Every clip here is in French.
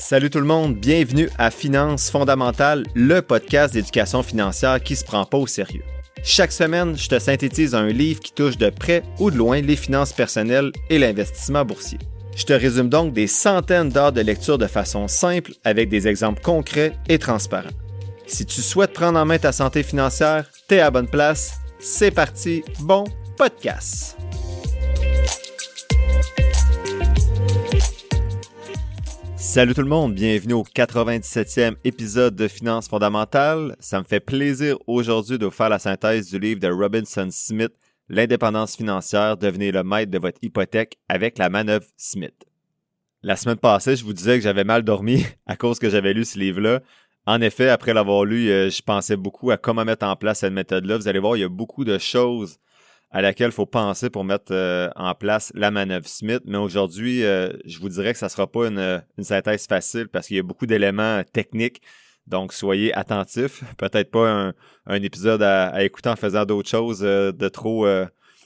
Salut tout le monde, bienvenue à Finances fondamentales, le podcast d'éducation financière qui se prend pas au sérieux. Chaque semaine, je te synthétise un livre qui touche de près ou de loin les finances personnelles et l'investissement boursier. Je te résume donc des centaines d'heures de lecture de façon simple avec des exemples concrets et transparents. Si tu souhaites prendre en main ta santé financière, t'es à la bonne place. C'est parti, bon podcast! Salut tout le monde, bienvenue au 97e épisode de Finances fondamentales. Ça me fait plaisir aujourd'hui de vous faire la synthèse du livre de Robinson Smith, L'indépendance financière, devenez le maître de votre hypothèque avec la manœuvre Smith. La semaine passée, je vous disais que j'avais mal dormi à cause que j'avais lu ce livre-là. En effet, après l'avoir lu, je pensais beaucoup à comment mettre en place cette méthode-là. Vous allez voir, il y a beaucoup de choses à laquelle il faut penser pour mettre en place la manœuvre Smith. Mais aujourd'hui, je vous dirais que ça ne sera pas une synthèse facile parce qu'il y a beaucoup d'éléments techniques. Donc, soyez attentifs. Peut-être pas un épisode à écouter en faisant d'autres choses de trop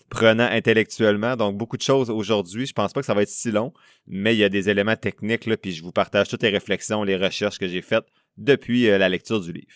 prenant intellectuellement. Donc, beaucoup de choses aujourd'hui. Je pense pas que ça va être si long, mais il y a des éléments techniques, là, puis je vous partage toutes les réflexions, les recherches que j'ai faites depuis la lecture du livre.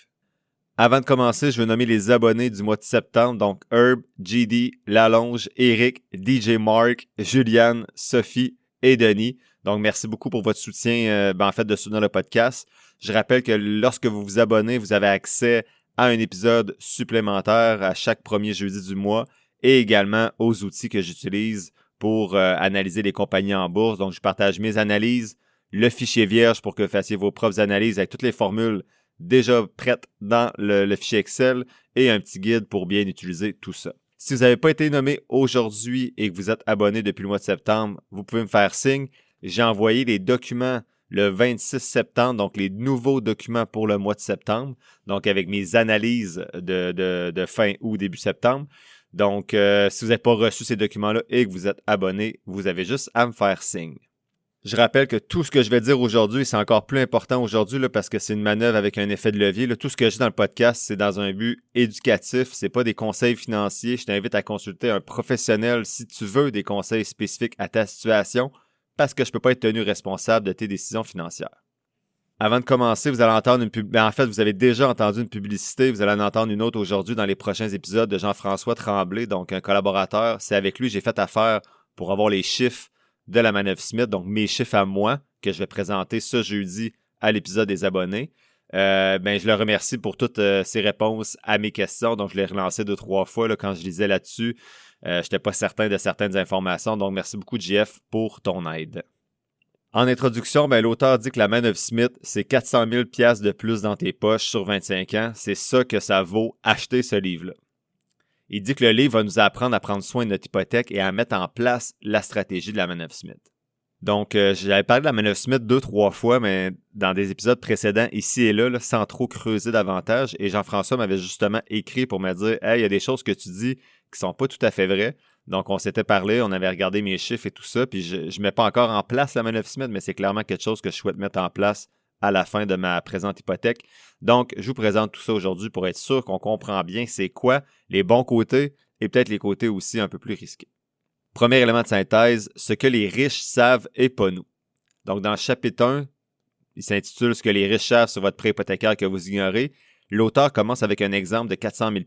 Avant de commencer, je veux nommer les abonnés du mois de septembre, donc Herb, GD, Lalonge, Eric, DJ Mark, Juliane, Sophie et Denis. Donc, merci beaucoup pour votre soutien, de soutenir le podcast. Je rappelle que lorsque vous vous abonnez, vous avez accès à un épisode supplémentaire à chaque premier jeudi du mois et également aux outils que j'utilise pour analyser les compagnies en bourse. Donc, je partage mes analyses, le fichier vierge pour que vous fassiez vos propres analyses avec toutes les formules déjà prêtes dans le fichier Excel et un petit guide pour bien utiliser tout ça. Si vous n'avez pas été nommé aujourd'hui et que vous êtes abonné depuis le mois de septembre, vous pouvez me faire signe. J'ai envoyé les documents le 26 septembre, donc les nouveaux documents pour le mois de septembre, donc avec mes analyses de fin août, début septembre. Donc, si vous n'avez pas reçu ces documents-là et que vous êtes abonné, vous avez juste à me faire signe. Je rappelle que tout ce que je vais dire aujourd'hui, c'est encore plus important aujourd'hui là, parce que c'est une manœuvre avec un effet de levier. Là. Tout ce que je dis dans le podcast, c'est dans un but éducatif. C'est pas des conseils financiers. Je t'invite à consulter un professionnel si tu veux des conseils spécifiques à ta situation parce que je peux pas être tenu responsable de tes décisions financières. Avant de commencer, vous allez entendre vous avez déjà entendu une publicité. Vous allez en entendre une autre aujourd'hui dans les prochains épisodes de Jean-François Tremblay, donc un collaborateur. C'est avec lui que j'ai fait affaire pour avoir les chiffres de la manœuvre Smith, donc mes chiffres à moi, que je vais présenter ce jeudi à l'épisode des abonnés. Je le remercie pour toutes ses réponses à mes questions. Donc, je l'ai relancé 2-3 fois là, quand je lisais là-dessus. Je n'étais pas certain de certaines informations. Donc, merci beaucoup, JF, pour ton aide. En introduction, l'auteur dit que la manœuvre Smith, c'est 400 000 $ de plus dans tes poches sur 25 ans. C'est ça que ça vaut acheter ce livre-là. Il dit que le livre va nous apprendre à prendre soin de notre hypothèque et à mettre en place la stratégie de la manœuvre Smith. Donc, j'avais parlé de la manœuvre Smith 2-3 fois, mais dans des épisodes précédents, ici et là, sans trop creuser davantage. Et Jean-François m'avait justement écrit pour me dire « Hey, il y a des choses que tu dis qui sont pas tout à fait vraies. » Donc, on s'était parlé, on avait regardé mes chiffres et tout ça, puis je mets pas encore en place la manœuvre Smith, mais c'est clairement quelque chose que je souhaite mettre en place à la fin de ma présente hypothèque. Donc, je vous présente tout ça aujourd'hui pour être sûr qu'on comprend bien c'est quoi les bons côtés et peut-être les côtés aussi un peu plus risqués. Premier élément de synthèse, ce que les riches savent et pas nous. Donc, dans le chapitre 1, il s'intitule « Ce que les riches savent sur votre prêt hypothécaire que vous ignorez ». L'auteur commence avec un exemple de 400 000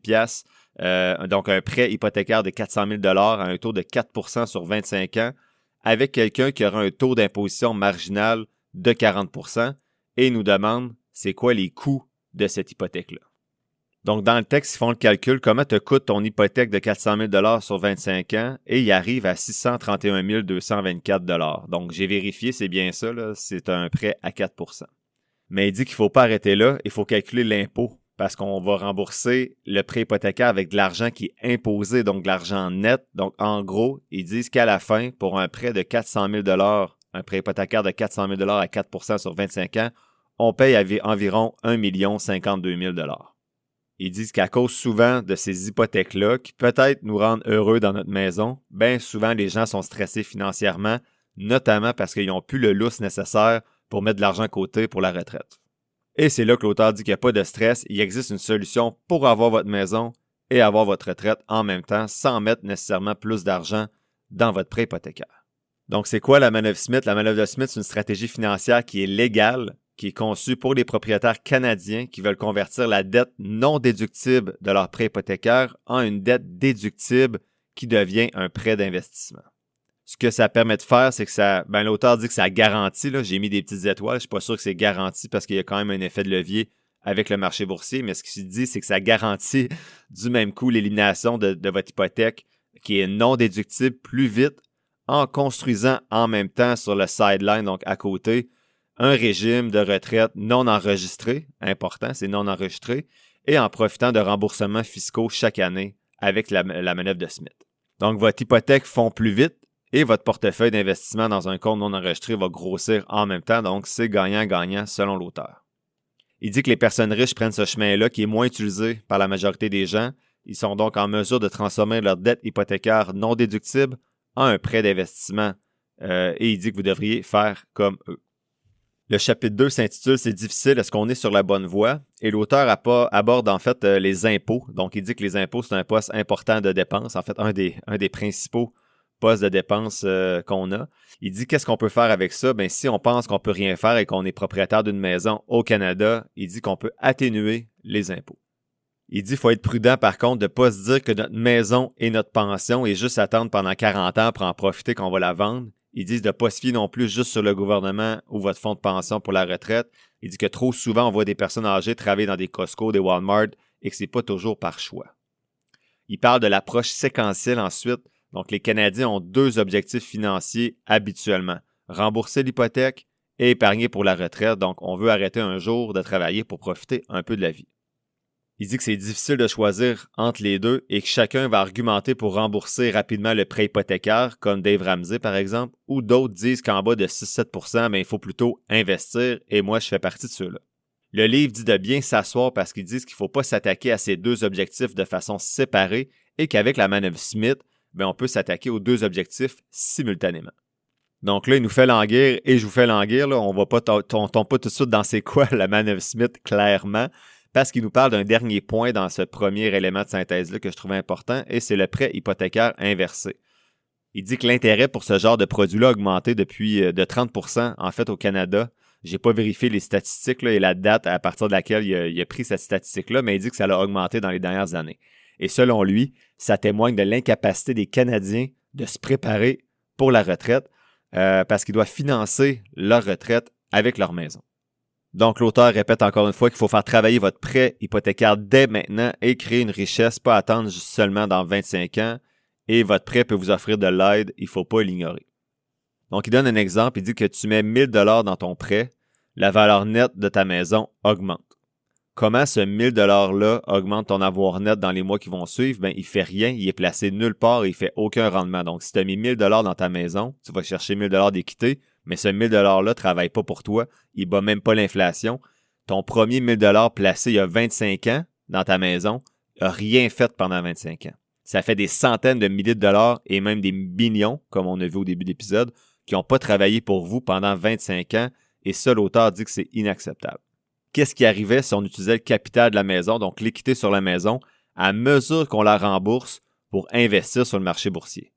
$, donc un prêt hypothécaire de 400 000 $ à un taux de 4 % sur 25 ans, avec quelqu'un qui aura un taux d'imposition marginal de 40 % et nous demande c'est quoi les coûts de cette hypothèque-là. Donc, dans le texte, ils font le calcul, comment te coûte ton hypothèque de 400 000 $ sur 25 ans et il arrive à 631 224 $. Donc, j'ai vérifié, c'est bien ça, là, c'est un prêt à 4 %. Mais il dit qu'il ne faut pas arrêter là, il faut calculer l'impôt parce qu'on va rembourser le prêt hypothécaire avec de l'argent qui est imposé, donc de l'argent net. Donc, en gros, ils disent qu'à la fin, pour un prêt de 400 000 $, un prêt hypothécaire de 400 000 $ à 4 % sur 25 ans, on paye environ 1 052 000 $. Ils disent qu'à cause souvent de ces hypothèques-là, qui peut-être nous rendent heureux dans notre maison, bien souvent les gens sont stressés financièrement, notamment parce qu'ils n'ont plus le lousse nécessaire pour mettre de l'argent à côté pour la retraite. Et c'est là que l'auteur dit qu'il n'y a pas de stress, il existe une solution pour avoir votre maison et avoir votre retraite en même temps, sans mettre nécessairement plus d'argent dans votre prêt hypothécaire. Donc, c'est quoi la manœuvre Smith? La manœuvre de Smith, c'est une stratégie financière qui est légale, qui est conçue pour les propriétaires canadiens qui veulent convertir la dette non déductible de leur prêt hypothécaire en une dette déductible qui devient un prêt d'investissement. Ce que ça permet de faire, c'est que l'auteur dit que ça garantit, là, j'ai mis des petites étoiles, je suis pas sûr que c'est garanti parce qu'il y a quand même un effet de levier avec le marché boursier, mais ce qu'il dit, c'est que ça garantit du même coup l'élimination de votre hypothèque qui est non déductible plus vite en construisant en même temps sur le sideline, donc à côté, un régime de retraite non enregistré, important, c'est non enregistré, et en profitant de remboursements fiscaux chaque année avec la manœuvre de Smith. Donc, votre hypothèque fond plus vite et votre portefeuille d'investissement dans un compte non enregistré va grossir en même temps, donc c'est gagnant-gagnant selon l'auteur. Il dit que les personnes riches prennent ce chemin-là qui est moins utilisé par la majorité des gens. Ils sont donc en mesure de transformer leur dette hypothécaire non déductible en un prêt d'investissement et il dit que vous devriez faire comme eux. Le chapitre 2 s'intitule « C'est difficile, est-ce qu'on est sur la bonne voie ?» et l'auteur aborde en fait les impôts. Donc, il dit que les impôts, c'est un poste important de dépenses, en fait, un des principaux postes de dépenses qu'on a. Il dit qu'est-ce qu'on peut faire avec ça? Bien, si on pense qu'on peut rien faire et qu'on est propriétaire d'une maison au Canada, il dit qu'on peut atténuer les impôts. Il dit qu'il faut être prudent, par contre, de ne pas se dire que notre maison est notre pension et juste attendre pendant 40 ans pour en profiter qu'on va la vendre. Il dit de ne pas se fier non plus juste sur le gouvernement ou votre fonds de pension pour la retraite. Il dit que trop souvent, on voit des personnes âgées travailler dans des Costco, des Walmart et que ce n'est pas toujours par choix. Il parle de l'approche séquentielle ensuite. Donc, les Canadiens ont 2 objectifs financiers habituellement. Rembourser l'hypothèque et épargner pour la retraite. Donc, on veut arrêter un jour de travailler pour profiter un peu de la vie. Il dit que c'est difficile de choisir entre les deux et que chacun va argumenter pour rembourser rapidement le prêt hypothécaire, comme Dave Ramsey par exemple, ou d'autres disent qu'en bas de 6-7 %, il faut plutôt investir et moi je fais partie de ceux-là. Le livre dit de bien s'asseoir parce qu'ils disent qu'il ne faut pas s'attaquer à ces 2 objectifs de façon séparée et qu'avec la manœuvre Smith, on peut s'attaquer aux 2 objectifs simultanément. Donc là, il nous fait languir et je vous fais languir. Là, on tombe pas tout de suite dans c'est quoi la manœuvre Smith clairement, parce qu'il nous parle d'un dernier point dans ce premier élément de synthèse-là que je trouvais important, et c'est le prêt hypothécaire inversé. Il dit que l'intérêt pour ce genre de produit-là a augmenté depuis de 30 % en fait au Canada. J'ai pas vérifié les statistiques là, et la date à partir de laquelle il a pris cette statistique-là, mais il dit que ça a augmenté dans les dernières années. Et selon lui, ça témoigne de l'incapacité des Canadiens de se préparer pour la retraite parce qu'ils doivent financer leur retraite avec leur maison. Donc, l'auteur répète encore une fois qu'il faut faire travailler votre prêt hypothécaire dès maintenant et créer une richesse, pas attendre seulement dans 25 ans. Et votre prêt peut vous offrir de l'aide, il ne faut pas l'ignorer. Donc, il donne un exemple, il dit que tu mets 1 000 $ dans ton prêt, la valeur nette de ta maison augmente. Comment ce 1 000 $-là augmente ton avoir net dans les mois qui vont suivre? Il ne fait rien, il est placé nulle part et il ne fait aucun rendement. Donc, si tu as mis 1 000 $ dans ta maison, tu vas chercher 1 000 $ d'équité, mais ce 1 000 $-là ne travaille pas pour toi, il ne bat même pas l'inflation. Ton premier 1 000 $ placé il y a 25 ans dans ta maison n'a rien fait pendant 25 ans. Ça fait des centaines de milliers de dollars et même des millions, comme on a vu au début de l'épisode, qui n'ont pas travaillé pour vous pendant 25 ans et ça, l'auteur dit que c'est inacceptable. Qu'est-ce qui arrivait si on utilisait le capital de la maison, donc l'équité sur la maison, à mesure qu'on la rembourse pour investir sur le marché boursier?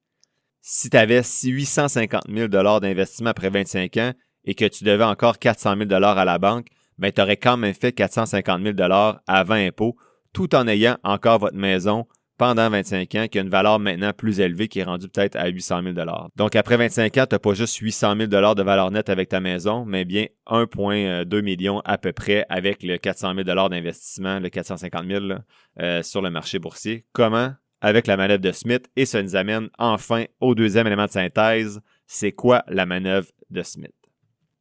Si tu avais 850 000 $ d'investissement après 25 ans et que tu devais encore 400 000 $ à la banque, tu aurais quand même fait 450 000 $ avant impôt, tout en ayant encore votre maison pendant 25 ans, qui a une valeur maintenant plus élevée, qui est rendue peut-être à 800 000 $. Donc, après 25 ans, tu n'as pas juste 800 000 $ de valeur nette avec ta maison, mais bien 1,2 million à peu près avec le 400 000 $ d'investissement, le 450 000 sur le marché boursier. Comment? Avec la manœuvre de Smith. Et ça nous amène enfin au deuxième élément de synthèse. C'est quoi la manœuvre de Smith?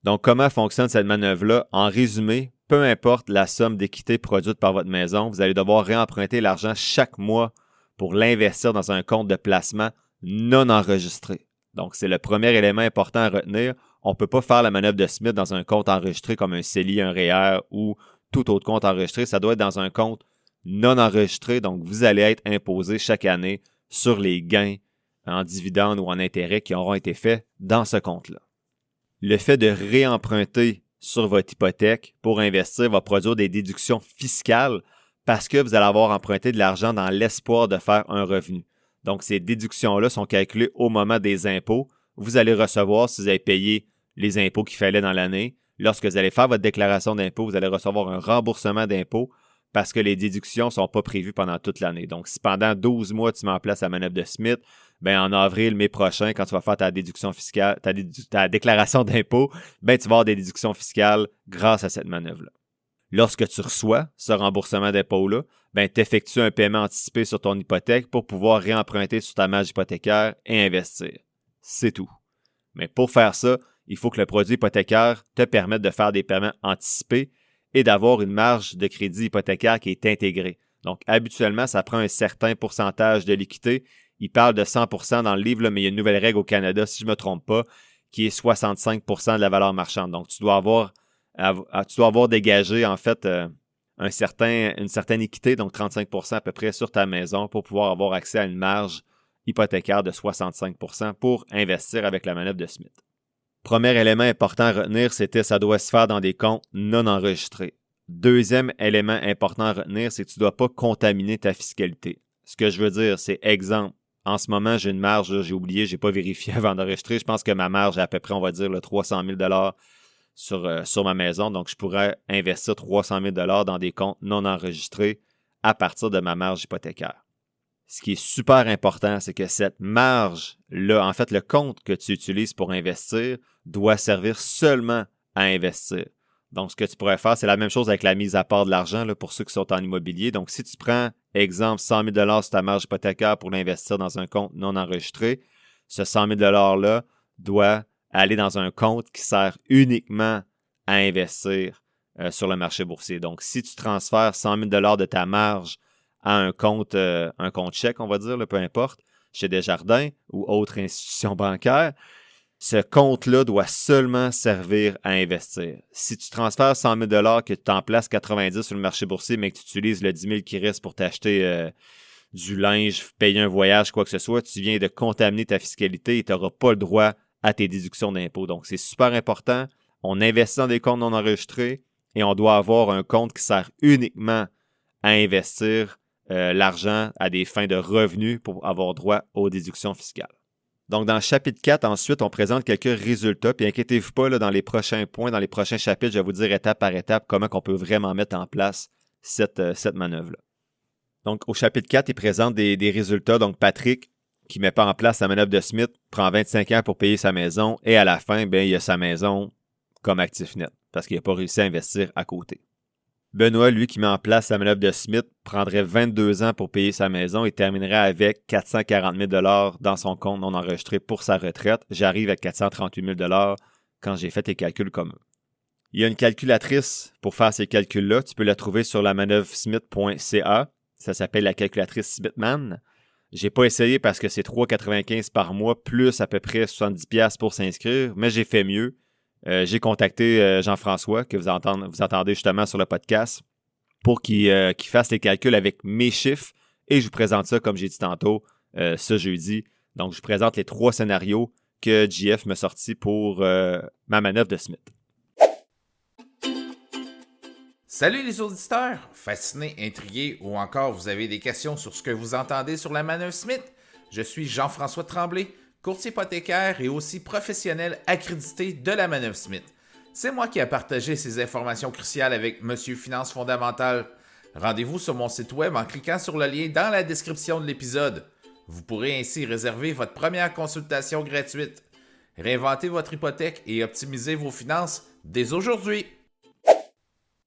Donc, comment fonctionne cette manœuvre-là? En résumé, peu importe la somme d'équité produite par votre maison, vous allez devoir réemprunter l'argent chaque mois pour l'investir dans un compte de placement non enregistré. Donc, c'est le premier élément important à retenir. On ne peut pas faire la manœuvre de Smith dans un compte enregistré comme un CELI, un REER ou tout autre compte enregistré. Ça doit être dans un compte non enregistré. Donc, vous allez être imposé chaque année sur les gains en dividendes ou en intérêts qui auront été faits dans ce compte-là. Le fait de réemprunter sur votre hypothèque pour investir va produire des déductions fiscales parce que vous allez avoir emprunté de l'argent dans l'espoir de faire un revenu. Donc, ces déductions-là sont calculées au moment des impôts. vous allez recevoir, si vous avez payé les impôts qu'il fallait dans l'année, lorsque vous allez faire votre déclaration d'impôt, vous allez recevoir un remboursement d'impôt parce que les déductions ne sont pas prévues pendant toute l'année. Donc, si pendant 12 mois, tu mets en place la manœuvre de Smith, ben en avril, mai prochain, quand tu vas faire ta déduction fiscale, ta déclaration d'impôt, ben tu vas avoir des déductions fiscales grâce à cette manœuvre-là. Lorsque tu reçois ce remboursement d'impôt-là, ben tu effectues un paiement anticipé sur ton hypothèque pour pouvoir réemprunter sur ta marge hypothécaire et investir. C'est tout. Mais pour faire ça, il faut que le produit hypothécaire te permette de faire des paiements anticipés et d'avoir une marge de crédit hypothécaire qui est intégrée. Donc, habituellement, ça prend un certain pourcentage de l'équité. Il parle de 100% dans le livre, là, mais il y a une nouvelle règle au Canada, si je ne me trompe pas, qui est 65% de la valeur marchande. Donc, tu dois avoir dégagé, en fait, une certaine équité, donc 35% à peu près sur ta maison pour pouvoir avoir accès à une marge hypothécaire de 65% pour investir avec la manœuvre de Smith. Premier élément important à retenir, c'était ça doit se faire dans des comptes non enregistrés. Deuxième élément important à retenir, c'est que tu ne dois pas contaminer ta fiscalité. Ce que je veux dire, c'est exemple, en ce moment, j'ai une marge, là, j'ai oublié, je n'ai pas vérifié avant d'enregistrer. Je pense que ma marge est à peu près, on va dire, 300 000 sur ma maison. Donc, je pourrais investir 300 000 dans des comptes non enregistrés à partir de ma marge hypothécaire. Ce qui est super important, c'est que cette marge-là, en fait, le compte que tu utilises pour investir doit servir seulement à investir. Donc, ce que tu pourrais faire, c'est la même chose avec la mise à part de l'argent là, pour ceux qui sont en immobilier. Donc, si tu prends, exemple, 100 000 sur ta marge hypothécaire pour l'investir dans un compte non enregistré, ce 100 000 $-là doit aller dans un compte qui sert uniquement à investir sur le marché boursier. Donc, si tu transfères 100 000 $ de ta marge à un compte chèque, on va dire, là, peu importe, chez Desjardins ou autre institution bancaire, ce compte-là doit seulement servir à investir. Si tu transfères 100 000 $, que tu en places 90 sur le marché boursier, mais que tu utilises le 10 000 qui reste pour t'acheter du linge, payer un voyage, quoi que ce soit, tu viens de contaminer ta fiscalité et tu n'auras pas le droit à tes déductions d'impôts. Donc, c'est super important. On investit dans des comptes non enregistrés et on doit avoir un compte qui sert uniquement à investir l'argent à des fins de revenus pour avoir droit aux déductions fiscales. Donc, dans le chapitre 4, ensuite, on présente quelques résultats. Puis, inquiétez-vous pas, là, dans les prochains points, dans les prochains chapitres, je vais vous dire étape par étape comment on peut vraiment mettre en place cette manœuvre-là. Donc, au chapitre 4, il présente des résultats. Donc, Patrick, qui ne met pas en place la manœuvre de Smith, prend 25 ans pour payer sa maison et à la fin, bien, il a sa maison comme actif net parce qu'il n'a pas réussi à investir à côté. Benoît, lui, qui met en place la manœuvre de Smith, prendrait 22 ans pour payer sa maison et terminerait avec 440 000 $ dans son compte non enregistré pour sa retraite. J'arrive à 438 000 $ quand j'ai fait les calculs comme eux. Il y a une calculatrice pour faire ces calculs-là. Tu peux la trouver sur la manœuvresmith.ca. Ça s'appelle la calculatrice Smithman. J'ai pas essayé parce que c'est 3,95 par mois plus à peu près 70$ pour s'inscrire, mais j'ai fait mieux. J'ai contacté Jean-François, que vous entendez justement sur le podcast, pour qu'il fasse les calculs avec mes chiffres et je vous présente ça, comme j'ai dit tantôt, ce jeudi. Donc, je vous présente les 3 scénarios que JF m'a sortis pour ma manœuvre de Smith. Salut les auditeurs! Fascinés, intrigués ou encore vous avez des questions sur ce que vous entendez sur la manœuvre Smith? Je suis Jean-François Tremblay, courtier hypothécaire et aussi professionnel accrédité de la manœuvre Smith. C'est moi qui ai partagé ces informations cruciales avec Monsieur Finance Fondamentale. Rendez-vous sur mon site web en cliquant sur le lien dans la description de l'épisode. Vous pourrez ainsi réserver votre première consultation gratuite. Réinventez votre hypothèque et optimisez vos finances dès aujourd'hui.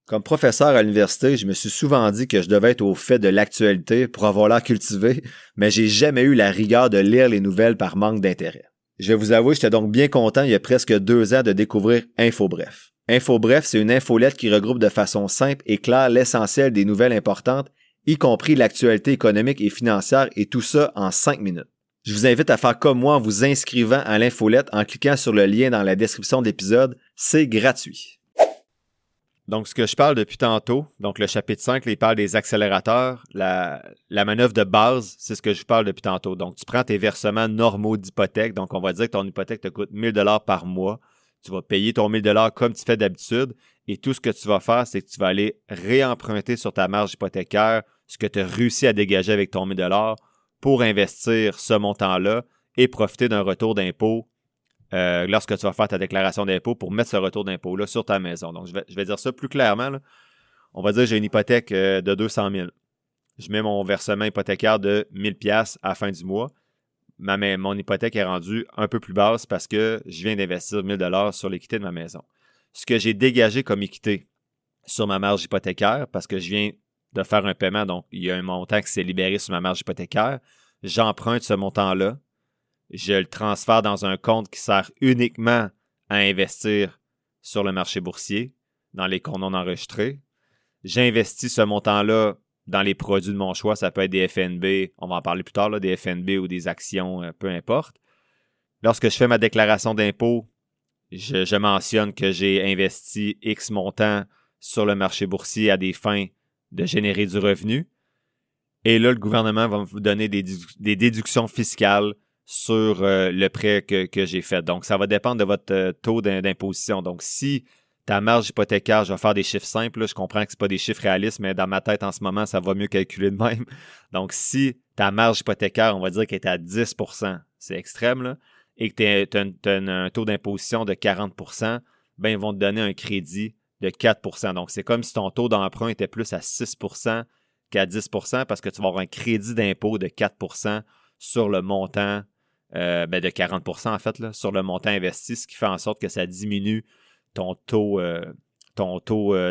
Comme professeur à l'université, je me suis souvent dit que je devais être au fait de l'actualité pour avoir l'air cultivé, mais j'ai jamais eu la rigueur de lire les nouvelles par manque d'intérêt. Je vais vous avouer, j'étais donc bien content il y a presque 2 ans de découvrir InfoBref. InfoBref, c'est une infolette qui regroupe de façon simple et claire l'essentiel des nouvelles importantes, y compris l'actualité économique et financière, et tout ça en 5 minutes. Je vous invite à faire comme moi en vous inscrivant à l'infolette en cliquant sur le lien dans la description de l'épisode. C'est gratuit. Donc, ce que je parle depuis tantôt, donc le chapitre 5, là, il parle des accélérateurs. La manœuvre de base, c'est ce que je vous parle depuis tantôt. Donc, tu prends tes versements normaux d'hypothèque. Donc, on va dire que ton hypothèque te coûte 1 000 $ par mois. Tu vas payer ton 1 000 $ comme tu fais d'habitude. Et tout ce que tu vas faire, c'est que tu vas aller réemprunter sur ta marge hypothécaire ce que tu as réussi à dégager avec ton 1 000 $ pour investir ce montant-là et profiter d'un retour d'impôt lorsque tu vas faire ta déclaration d'impôt pour mettre ce retour d'impôt-là sur ta maison. Donc, je vais dire ça plus clairement, là. On va dire que j'ai une hypothèque de 200 000. Je mets mon versement hypothécaire de 1 000 $ à la fin du mois. Mon hypothèque est rendue un peu plus basse parce que je viens d'investir 1 000 $ sur l'équité de ma maison. Ce que j'ai dégagé comme équité sur ma marge hypothécaire, parce que je viens de faire un paiement, donc il y a un montant qui s'est libéré sur ma marge hypothécaire, j'emprunte ce montant-là, je le transfère dans un compte qui sert uniquement à investir sur le marché boursier, dans les comptes non enregistrés. J'investis ce montant-là dans les produits de mon choix. Ça peut être des FNB, on va en parler plus tard, là, des FNB ou des actions, peu importe. Lorsque je fais ma déclaration d'impôt, je mentionne que j'ai investi X montant sur le marché boursier à des fins de générer du revenu. Et là, le gouvernement va vous donner des déductions fiscales sur le prêt que j'ai fait. Donc, ça va dépendre de votre taux d'imposition. Donc, si ta marge hypothécaire, je vais faire des chiffres simples, là, je comprends que ce pas des chiffres réalistes, mais dans ma tête en ce moment, ça va mieux calculer de même. Donc, si ta marge hypothécaire, on va dire qu'elle est à 10 %, c'est extrême, là, et que tu as un taux d'imposition de 40 %, ben, ils vont te donner un crédit de 4 % Donc, c'est comme si ton taux d'emprunt était plus à 6 % qu'à 10 % parce que tu vas avoir un crédit d'impôt de 4 % sur le montant, de 40 % en fait, là, sur le montant investi, ce qui fait en sorte que ça diminue ton taux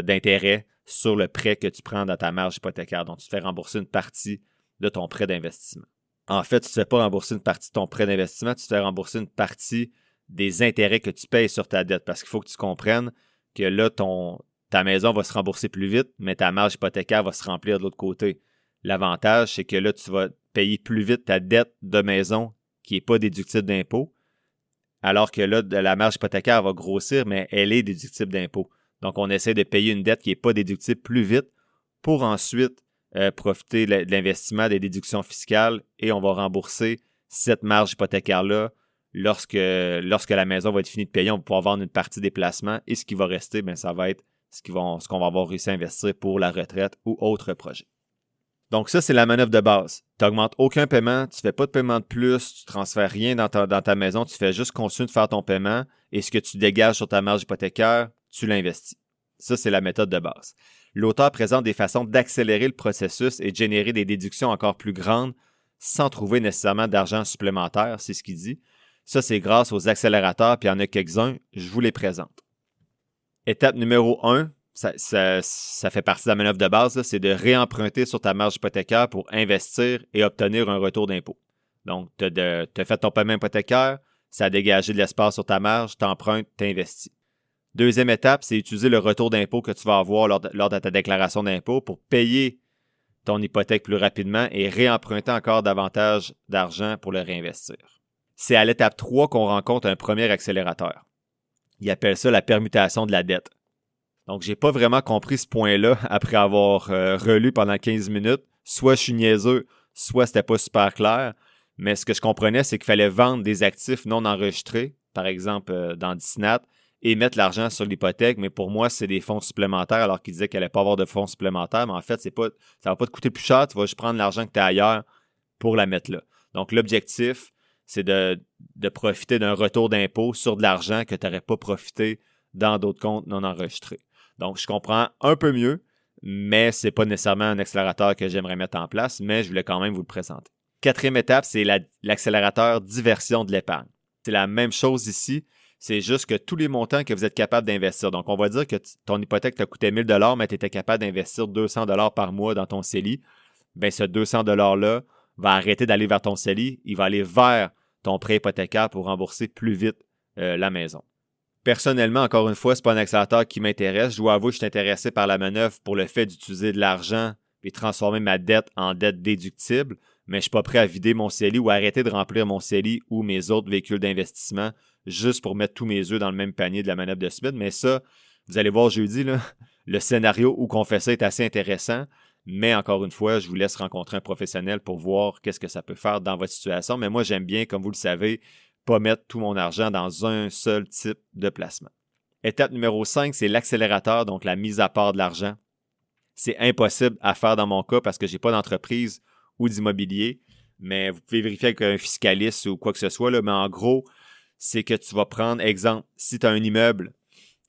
d'intérêt sur le prêt que tu prends dans ta marge hypothécaire. Donc, tu te fais rembourser une partie de ton prêt d'investissement. En fait, tu ne te fais pas rembourser une partie de ton prêt d'investissement, tu te fais rembourser une partie des intérêts que tu payes sur ta dette parce qu'il faut que tu comprennes que là, ta maison va se rembourser plus vite, mais ta marge hypothécaire va se remplir de l'autre côté. L'avantage, c'est que là, tu vas payer plus vite ta dette de maison qui n'est pas déductible d'impôt, alors que là, la marge hypothécaire va grossir, mais elle est déductible d'impôt. Donc, on essaie de payer une dette qui n'est pas déductible plus vite pour ensuite profiter de l'investissement, des déductions fiscales et on va rembourser cette marge hypothécaire-là lorsque la maison va être finie de payer. On va pouvoir vendre une partie des placements et ce qui va rester, bien, ça va être ce qu'on va avoir réussi à investir pour la retraite ou autre projet. Donc ça, c'est la manœuvre de base. Tu n'augmentes aucun paiement, tu ne fais pas de paiement de plus, tu ne transfères rien dans ta maison, tu fais juste continuer de faire ton paiement et ce que tu dégages sur ta marge hypothécaire, tu l'investis. Ça, c'est la méthode de base. L'auteur présente des façons d'accélérer le processus et de générer des déductions encore plus grandes sans trouver nécessairement d'argent supplémentaire, c'est ce qu'il dit. Ça, c'est grâce aux accélérateurs, puis il y en a quelques-uns, je vous les présente. Étape numéro 1, ça fait partie de la manœuvre de base, c'est de réemprunter sur ta marge hypothécaire pour investir et obtenir un retour d'impôt. Donc, tu as fait ton paiement hypothécaire, ça a dégagé de l'espace sur ta marge, tu empruntes, tu investis. Deuxième étape, c'est utiliser le retour d'impôt que tu vas avoir lors de ta déclaration d'impôt pour payer ton hypothèque plus rapidement et réemprunter encore davantage d'argent pour le réinvestir. C'est à l'étape 3 qu'on rencontre un premier accélérateur. Il appelle ça la permutation de la dette. Donc, j'ai pas vraiment compris ce point-là après avoir relu pendant 15 minutes. Soit je suis niaiseux, soit c'était pas super clair. Mais ce que je comprenais, c'est qu'il fallait vendre des actifs non enregistrés, par exemple dans Disnat, et mettre l'argent sur l'hypothèque. Mais pour moi, c'est des fonds supplémentaires alors qu'il disait qu'il n'allait pas avoir de fonds supplémentaires. Mais en fait, ça ne va pas te coûter plus cher. Tu vas juste prendre l'argent que tu as ailleurs pour la mettre là. Donc, l'objectif, c'est de profiter d'un retour d'impôt sur de l'argent que tu n'aurais pas profité dans d'autres comptes non enregistrés. Donc, je comprends un peu mieux, mais ce n'est pas nécessairement un accélérateur que j'aimerais mettre en place, mais je voulais quand même vous le présenter. Quatrième étape, c'est l'accélérateur diversion de l'épargne. C'est la même chose ici, c'est juste que tous les montants que vous êtes capable d'investir. Donc, on va dire que ton hypothèque t'a coûté 1 000 $, mais tu étais capable d'investir 200 $ par mois dans ton CELI. Bien, ce 200 $-là va arrêter d'aller vers ton CELI, il va aller vers ton prêt hypothécaire pour rembourser plus vite la maison. Personnellement, encore une fois, ce n'est pas un accélérateur qui m'intéresse. Je dois avouer que je suis intéressé par la manœuvre pour le fait d'utiliser de l'argent et transformer ma dette en dette déductible, mais je ne suis pas prêt à vider mon CELI ou à arrêter de remplir mon CELI ou mes autres véhicules d'investissement juste pour mettre tous mes œufs dans le même panier de la manœuvre de Smith. Mais ça, vous allez voir jeudi, là, le scénario où on fait ça est assez intéressant, mais encore une fois, je vous laisse rencontrer un professionnel pour voir qu'est-ce que ça peut faire dans votre situation. Mais moi, j'aime bien, comme vous le savez, pas mettre tout mon argent dans un seul type de placement. Étape numéro 5, c'est l'accélérateur, donc la mise à part de l'argent. C'est impossible à faire dans mon cas parce que je n'ai pas d'entreprise ou d'immobilier, mais vous pouvez vérifier avec un fiscaliste ou quoi que ce soit, là, mais en gros, c'est que tu vas prendre, exemple, si tu as un immeuble,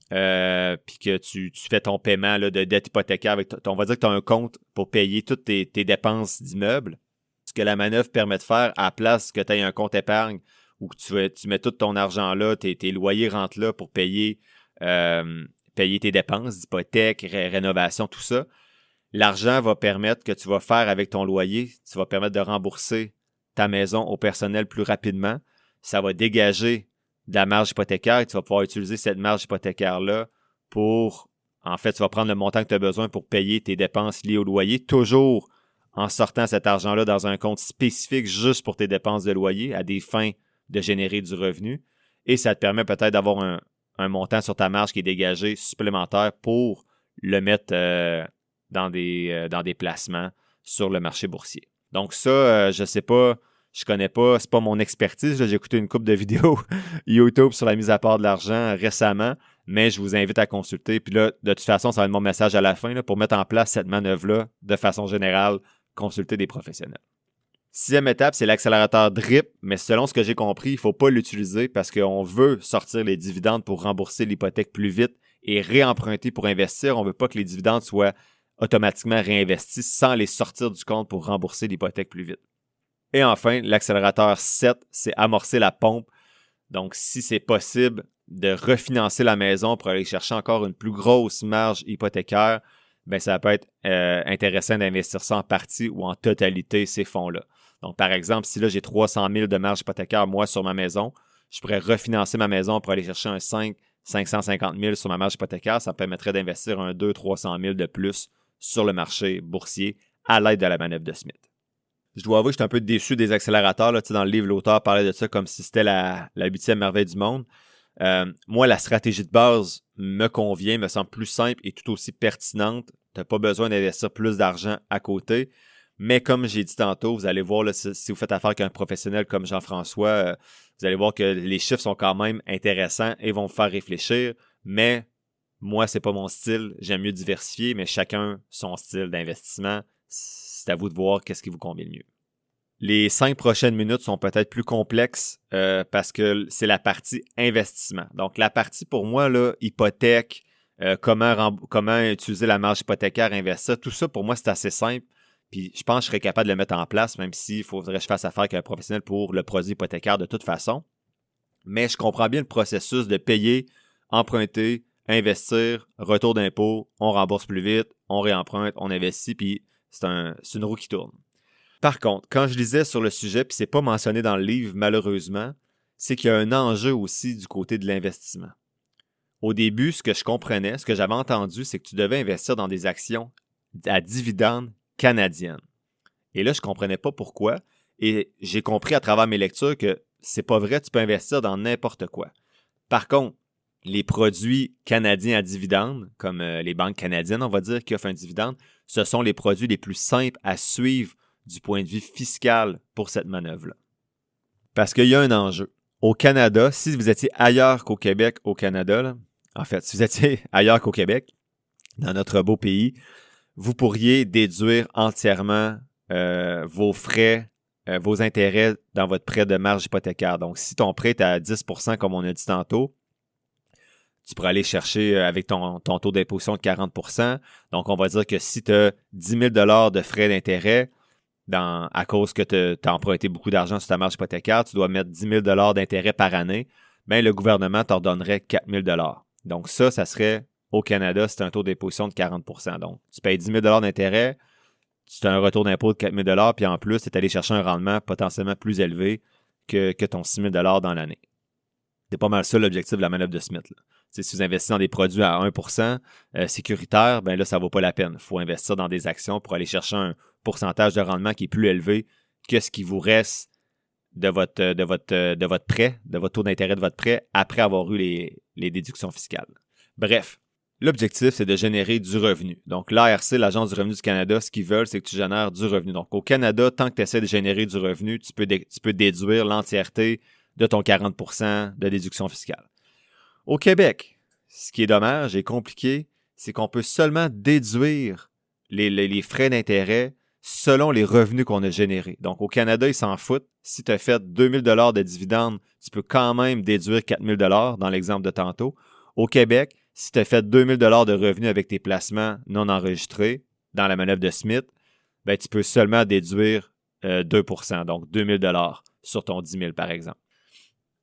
puis que tu fais ton paiement là, de dette hypothécaire, on va dire que tu as un compte pour payer toutes tes dépenses d'immeuble. Ce que la manœuvre permet de faire, à la place que tu aies un compte épargne où tu mets tout ton argent là, tes loyers rentrent là pour payer tes dépenses d'hypothèque, rénovation, tout ça. L'argent va permettre que tu vas faire avec ton loyer, tu vas permettre de rembourser ta maison au personnel plus rapidement. Ça va dégager de la marge hypothécaire et tu vas pouvoir utiliser cette marge hypothécaire-là pour, en fait, tu vas prendre le montant que tu as besoin pour payer tes dépenses liées au loyer, toujours en sortant cet argent-là dans un compte spécifique juste pour tes dépenses de loyer à des fins de générer du revenu. Et ça te permet peut-être d'avoir un montant sur ta marge qui est dégagé supplémentaire pour le mettre dans des placements sur le marché boursier. Donc ça, je sais pas, je connais pas, c'est pas mon expertise. J'ai écouté une couple de vidéos YouTube sur la mise à part de l'argent récemment, mais je vous invite à consulter. Puis là, de toute façon, ça va être mon message à la fin là, pour mettre en place cette manœuvre-là, de façon générale, consulter des professionnels. 6e étape, c'est l'accélérateur DRIP, mais selon ce que j'ai compris, il ne faut pas l'utiliser parce qu'on veut sortir les dividendes pour rembourser l'hypothèque plus vite et réemprunter pour investir. On ne veut pas que les dividendes soient automatiquement réinvestis sans les sortir du compte pour rembourser l'hypothèque plus vite. Et enfin, l'accélérateur 7, c'est amorcer la pompe. Donc, si c'est possible de refinancer la maison pour aller chercher encore une plus grosse marge hypothécaire, bien, ça peut être intéressant d'investir ça en partie ou en totalité, ces fonds-là. Donc, par exemple, si là, j'ai 300 000 de marge hypothécaire, moi, sur ma maison, je pourrais refinancer ma maison pour aller chercher un 550 000 sur ma marge hypothécaire. Ça me permettrait d'investir un 200-300 000 de plus sur le marché boursier à l'aide de la manœuvre de Smith. Je dois avouer que j'étais un peu déçu des accélérateurs. Là. Dans le livre, l'auteur parlait de ça comme si c'était la 8e merveille du monde. Moi, la stratégie de base me convient, me semble plus simple et tout aussi pertinente. Tu n'as pas besoin d'investir plus d'argent à côté. Mais comme j'ai dit tantôt, vous allez voir, là, si vous faites affaire avec un professionnel comme Jean-François, vous allez voir que les chiffres sont quand même intéressants et vont vous faire réfléchir. Mais moi, c'est pas mon style. J'aime mieux diversifier, mais chacun son style d'investissement. C'est à vous de voir qu'est-ce qui vous convient le mieux. Les 5 prochaines minutes sont peut-être plus complexes parce que c'est la partie investissement. Donc, la partie pour moi, là, hypothèque, comment utiliser la marge hypothécaire, investir, tout ça, pour moi, c'est assez simple. Puis, je pense que je serais capable de le mettre en place, même s'il faudrait que je fasse affaire avec un professionnel pour le produit hypothécaire de toute façon. Mais je comprends bien le processus de payer, emprunter, investir, retour d'impôt, on rembourse plus vite, on réemprunte, on investit, puis c'est une roue qui tourne. Par contre, quand je lisais sur le sujet, puis c'est pas mentionné dans le livre malheureusement, c'est qu'il y a un enjeu aussi du côté de l'investissement. Au début, ce que je comprenais, ce que j'avais entendu, c'est que tu devais investir dans des actions à dividendes canadiennes. Et là, je comprenais pas pourquoi, et j'ai compris à travers mes lectures que c'est pas vrai, tu peux investir dans n'importe quoi. Par contre, les produits canadiens à dividendes, comme les banques canadiennes, on va dire, qui offrent un dividende, ce sont les produits les plus simples à suivre du point de vue fiscal pour cette manœuvre-là. Parce qu'il y a un enjeu. Au Canada, si vous étiez ailleurs qu'au Québec, au Canada, là, en fait, si vous étiez ailleurs qu'au Québec, dans notre beau pays, vous pourriez déduire entièrement vos frais, vos intérêts dans votre prêt de marge hypothécaire. Donc, si ton prêt est à 10 % comme on a dit tantôt, tu pourrais aller chercher avec ton taux d'imposition de 40 %. Donc, on va dire que si tu as 10 000 $ de frais d'intérêt, à cause que tu as emprunté beaucoup d'argent sur ta marge hypothécaire, tu dois mettre 10 000 $ d'intérêt par année, bien, le gouvernement t'ordonnerait 4 000 $. Donc ça serait, au Canada, c'est un taux d'imposition de 40 %. Donc, tu payes 10 000 $ d'intérêt, tu as un retour d'impôt de 4 000 $, puis en plus, tu es allé chercher un rendement potentiellement plus élevé que ton 6 000 $ dans l'année. C'est pas mal ça l'objectif de la manœuvre de Smith. Là. Si vous investissez dans des produits à 1 % sécuritaires, ben là, ça ne vaut pas la peine. Il faut investir dans des actions pour aller chercher un pourcentage de rendement qui est plus élevé que ce qui vous reste de votre prêt, de votre taux d'intérêt de votre prêt après avoir eu les déductions fiscales. Bref, l'objectif, c'est de générer du revenu. Donc, l'ARC, l'Agence du revenu du Canada, ce qu'ils veulent, c'est que tu génères du revenu. Donc, au Canada, tant que tu essaies de générer du revenu, tu peux déduire l'entièreté de ton 40 % de déduction fiscale. Au Québec, ce qui est dommage et compliqué, c'est qu'on peut seulement déduire les frais d'intérêt selon les revenus qu'on a générés. Donc, au Canada, ils s'en foutent. Si tu as fait 2000 $ de dividendes, tu peux quand même déduire 4000 $ dans l'exemple de tantôt. Au Québec, si tu as fait 2000 $ de revenus avec tes placements non enregistrés dans la manœuvre de Smith, ben, tu peux seulement déduire 2%, donc 2000 $ sur ton 10 000 par exemple.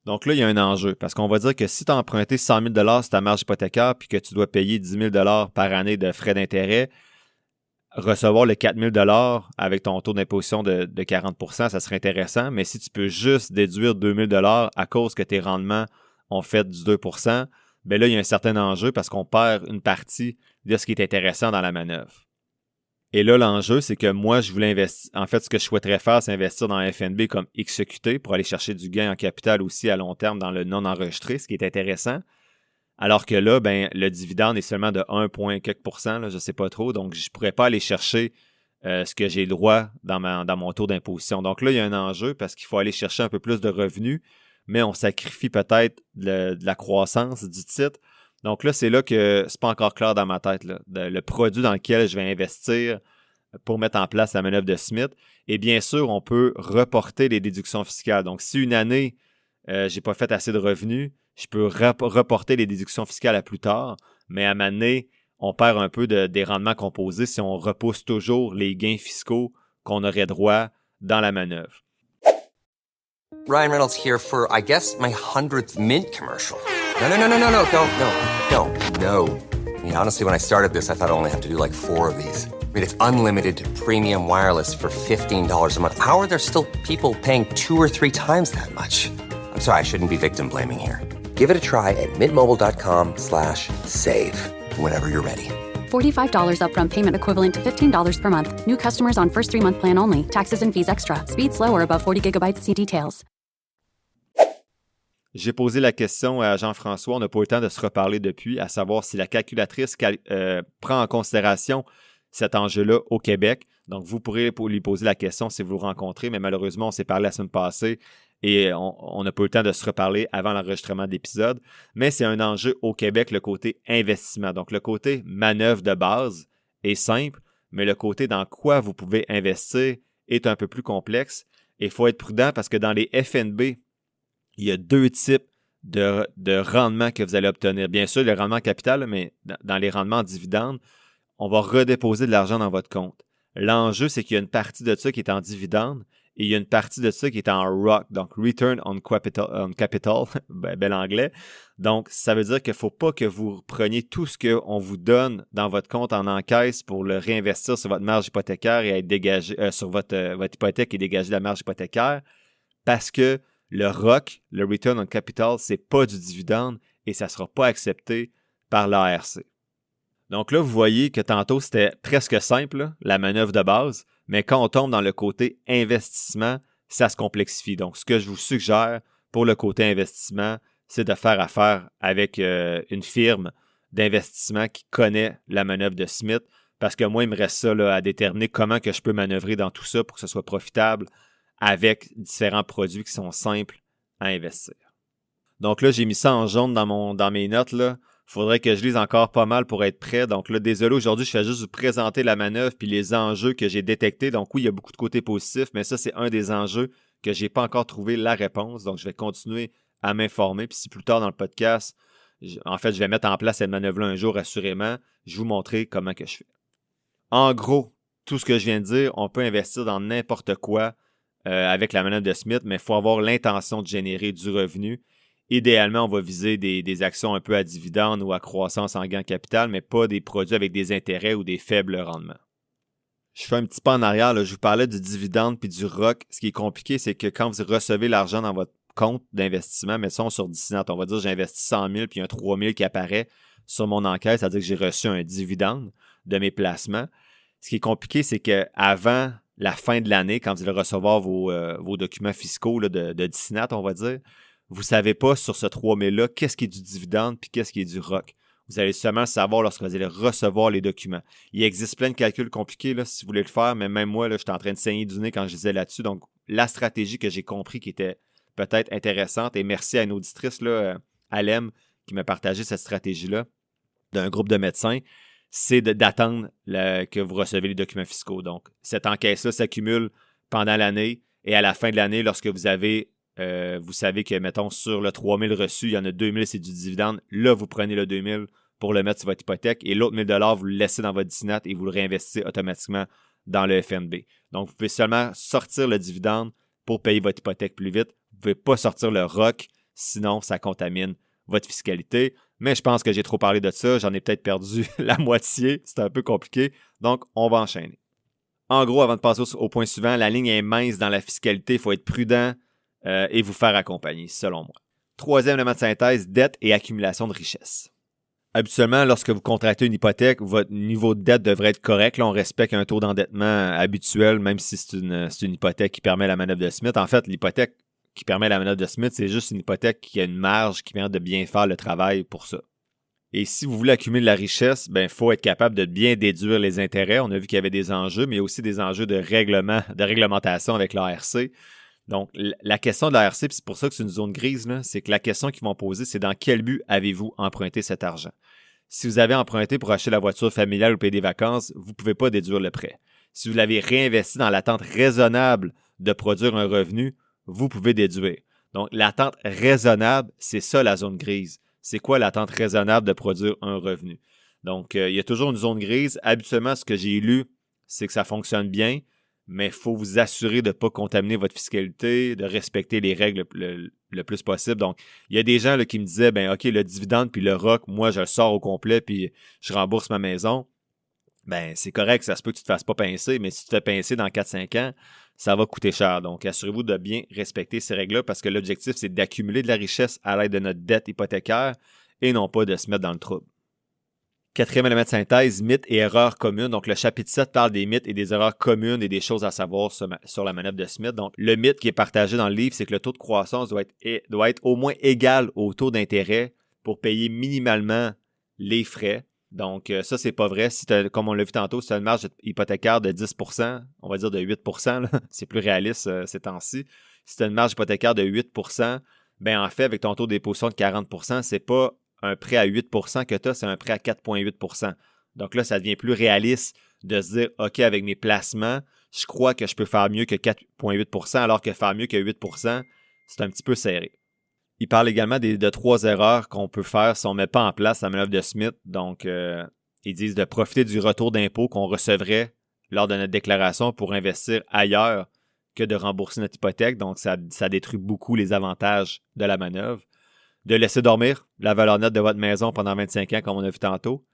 Donc là, il y a un enjeu parce qu'on va dire que si tu as emprunté 100 000 $ sur ta marge hypothécaire puis que tu dois payer 10 000 $ par année de frais d'intérêt, recevoir le 4 000 $ avec ton taux d'imposition de 40 %, ça serait intéressant. Mais si tu peux juste déduire 2 000 $ à cause que tes rendements ont fait du 2 %, bien là, il y a un certain enjeu parce qu'on perd une partie de ce qui est intéressant dans la manœuvre. Et là, l'enjeu, c'est que moi, je voulais investir. En fait, ce que je souhaiterais faire, c'est investir dans un FNB comme XEQT pour aller chercher du gain en capital aussi à long terme dans le non-enregistré, ce qui est intéressant. Alors que là, ben, le dividende est seulement de 1 point quelques %, là, je ne sais pas trop. Donc, je ne pourrais pas aller chercher ce que j'ai le droit dans mon taux d'imposition. Donc là, il y a un enjeu parce qu'il faut aller chercher un peu plus de revenus, mais on sacrifie peut-être de la croissance du titre. Donc là, c'est là que c'est pas encore clair dans ma tête, là, le produit dans lequel je vais investir pour mettre en place la manœuvre de Smith. Et bien sûr, on peut reporter les déductions fiscales. Donc, si une année, je n'ai pas fait assez de revenus, je peux reporter les déductions fiscales à plus tard, mais à un moment donné, on perd un peu des rendements composés si on repousse toujours les gains fiscaux qu'on aurait droit dans la manœuvre. Ryan Reynolds here for, I guess, my 100th Mint commercial. No, don't. I mean, honestly, when I started this, I thought I only have to do like 4 of these. I mean, it's unlimited premium wireless for $15 a month. How are there still people paying 2 or 3 times that much? I'm sorry, I shouldn't be victim blaming here. Give it a try at mintmobile.com/save. Whenever you're ready. $45 upfront payment equivalent to $15 per month. New customers on first 3-month plan only. Taxes and fees extra. Speed slower above 40 gigabytes. See details. J'ai posé la question à Jean-François, on n'a pas eu le temps de se reparler depuis, à savoir si la calculatrice prend en considération cet enjeu-là au Québec. Donc, vous pourrez lui poser la question si vous le rencontrez, mais malheureusement, on s'est parlé la semaine passée et on n'a pas eu le temps de se reparler avant l'enregistrement de l'épisode. Mais c'est un enjeu au Québec, le côté investissement. Donc, le côté manœuvre de base est simple, mais le côté dans quoi vous pouvez investir est un peu plus complexe. Et il faut être prudent parce que dans les FNB, il y a 2 types de rendements que vous allez obtenir. Bien sûr, le rendement capital, mais dans les rendements en dividendes, on va redéposer de l'argent dans votre compte. L'enjeu, c'est qu'il y a une partie de ça qui est en dividende et il y a une partie de ça qui est en ROC, donc Return on Capital, bel anglais. Donc, ça veut dire qu'il ne faut pas que vous preniez tout ce qu'on vous donne dans votre compte en encaisse pour le réinvestir sur votre marge hypothécaire et être dégagé sur votre hypothèque et dégager la marge hypothécaire parce que le ROC, le Return on Capital, ce n'est pas du dividende et ça ne sera pas accepté par l'ARC. Donc là, vous voyez que tantôt, c'était presque simple, là, la manœuvre de base, mais quand on tombe dans le côté investissement, ça se complexifie. Donc, ce que je vous suggère pour le côté investissement, c'est de faire affaire avec une firme d'investissement qui connaît la manœuvre de Smith, parce que moi, il me reste ça là, à déterminer comment que je peux manœuvrer dans tout ça pour que ce soit profitable avec différents produits qui sont simples à investir. Donc là, j'ai mis ça en jaune dans mes notes. Il faudrait que je lise encore pas mal pour être prêt. Donc là, désolé, aujourd'hui, je fais juste vous présenter la manœuvre puis les enjeux que j'ai détectés. Donc oui, il y a beaucoup de côtés positifs, mais ça, c'est un des enjeux que je n'ai pas encore trouvé la réponse. Donc, je vais continuer à m'informer. Puis si plus tard dans le podcast, je vais mettre en place cette manœuvre-là un jour, assurément, je vais vous montrer comment que je fais. En gros, tout ce que je viens de dire, on peut investir dans n'importe quoi avec la manœuvre de Smith, mais il faut avoir l'intention de générer du revenu. Idéalement, on va viser des actions un peu à dividende ou à croissance en gain capital, mais pas des produits avec des intérêts ou des faibles rendements. Je fais un petit pas en arrière, là, je vous parlais du dividende puis du ROC. Ce qui est compliqué, c'est que quand vous recevez l'argent dans votre compte d'investissement, mettons sur Disneyland, on va dire que j'ai investi 100 000 puis il y a un 3 000 qui apparaît sur mon enquête, c'est-à-dire que j'ai reçu un dividende de mes placements. Ce qui est compliqué, c'est qu'avant la fin de l'année, quand vous allez recevoir vos documents fiscaux là, de Disneyland, on va dire, vous ne savez pas sur ce 3 000-là qu'est-ce qui est du dividende puis qu'est-ce qui est du ROC. Vous allez seulement savoir lorsque vous allez recevoir les documents. Il existe plein de calculs compliqués là, si vous voulez le faire, mais même moi, là, j'étais en train de saigner du nez quand je disais là-dessus. Donc, la stratégie que j'ai compris qui était peut-être intéressante, et merci à une auditrice, là, Alem, qui m'a partagé cette stratégie-là d'un groupe de médecins, c'est d'attendre que vous recevez les documents fiscaux. Donc, cette encaisse-là s'accumule pendant l'année et à la fin de l'année, lorsque vous savez que, mettons, sur le 3 000 reçu, il y en a 2 000, c'est du dividende. Là, vous prenez le 2 000 pour le mettre sur votre hypothèque et l'autre 1 000 vous le laissez dans votre DISNAT et vous le réinvestissez automatiquement dans le FNB. Donc, vous pouvez seulement sortir le dividende pour payer votre hypothèque plus vite. Vous ne pouvez pas sortir le ROC, sinon ça contamine votre fiscalité. Mais je pense que j'ai trop parlé de ça. J'en ai peut-être perdu la moitié. C'est un peu compliqué. Donc, on va enchaîner. En gros, avant de passer au point suivant, la ligne est mince dans la fiscalité. Il faut être prudent et vous faire accompagner, selon moi. Troisième élément de synthèse, dette et accumulation de richesse. Habituellement, lorsque vous contractez une hypothèque, votre niveau de dette devrait être correct. Là, on respecte un taux d'endettement habituel, même si c'est une hypothèque qui permet la manœuvre de Smith. En fait, l'hypothèque qui permet la manœuvre de Smith, c'est juste une hypothèque qui a une marge qui permet de bien faire le travail pour ça. Et si vous voulez accumuler de la richesse, il faut être capable de bien déduire les intérêts. On a vu qu'il y avait des enjeux, mais il y a aussi des enjeux de réglementation avec l'ARC. Donc, la question de l'ARC, puis c'est pour ça que c'est une zone grise, là, c'est que la question qu'ils vont poser, c'est dans quel but avez-vous emprunté cet argent? Si vous avez emprunté pour acheter la voiture familiale ou payer des vacances, vous ne pouvez pas déduire le prêt. Si vous l'avez réinvesti dans l'attente raisonnable de produire un revenu, vous pouvez déduire. Donc, l'attente raisonnable, c'est ça la zone grise. C'est quoi l'attente raisonnable de produire un revenu? Donc, il y a toujours une zone grise. Habituellement, ce que j'ai lu, c'est que ça fonctionne bien, mais il faut vous assurer de ne pas contaminer votre fiscalité, de respecter les règles le plus possible. Donc, il y a des gens là, qui me disaient, OK, le dividende puis le ROC, moi, je le sors au complet puis je rembourse ma maison. C'est correct, ça se peut que tu ne te fasses pas pincer, mais si tu te fais pincer dans 4-5 ans, ça va coûter cher. Donc, assurez-vous de bien respecter ces règles-là parce que l'objectif, c'est d'accumuler de la richesse à l'aide de notre dette hypothécaire et non pas de se mettre dans le trouble. Quatrième élément de synthèse, mythes et erreurs communes. Donc, le chapitre 7 parle des mythes et des erreurs communes et des choses à savoir sur la manœuvre de Smith. Donc, le mythe qui est partagé dans le livre, c'est que le taux de croissance doit être au moins égal au taux d'intérêt pour payer minimalement les frais. Donc, ça, c'est pas vrai. Si comme on l'a vu tantôt, si tu as une marge hypothécaire de 10 %, on va dire de 8 %, là, c'est plus réaliste ces temps-ci. Si tu as une marge hypothécaire de 8 %, en fait, avec ton taux de déposition de 40 %, c'est pas un prêt à 8 % que tu as, c'est un prêt à 4,8 %. Donc là, ça devient plus réaliste de se dire, OK, avec mes placements, je crois que je peux faire mieux que 4,8 % alors que faire mieux que 8 %, c'est un petit peu serré. Il parle également de 3 erreurs qu'on peut faire si on ne met pas en place la manœuvre de Smith. Donc, ils disent de profiter du retour d'impôt qu'on recevrait lors de notre déclaration pour investir ailleurs que de rembourser notre hypothèque. Donc, ça détruit beaucoup les avantages de la manœuvre. De laisser dormir la valeur nette de votre maison pendant 25 ans, comme on a vu tantôt,